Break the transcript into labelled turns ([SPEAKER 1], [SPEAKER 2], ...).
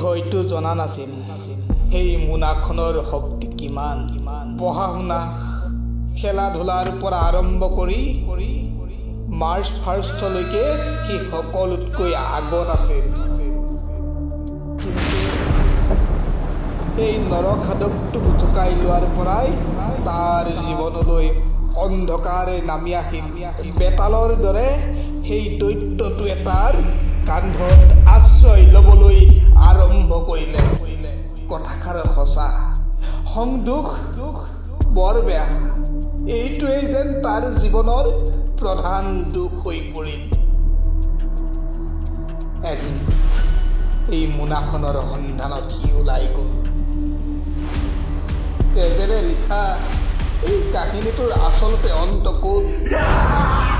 [SPEAKER 1] হয়তো জনা নাছিল সেই মোনাখনৰ শক্তি কিমান পঢ়া শুনা খেলা ধূলাৰ পৰা আৰম্ভ কৰি মাৰ্চ ফাৰ্ষ্টলৈকে সি সকলোতকৈ আগত আছিল এই নৰখাদকটো উঠকাই লোৱাৰ পৰাই তাৰ জীৱনলৈ অন্ধকাৰে নামি আহিল বেতালৰ দৰে সেই দৈত্যটো এটাৰ কান্ধত আশ্ৰয় ল'বলৈ আৰম্ভ কৰিলে কথাষাৰ সঁচা সংদুখ বৰ বেয়া এইটোৱেই যেন তাৰ জীৱনৰ প্ৰধান দুখ হৈ পৰিল এদিন এই মোনাখনৰ সন্ধানত সি ওলাই গ'ল তেজেৰে লিখা এই কাহিনীটোৰ আচলতে অন্ত ক'ত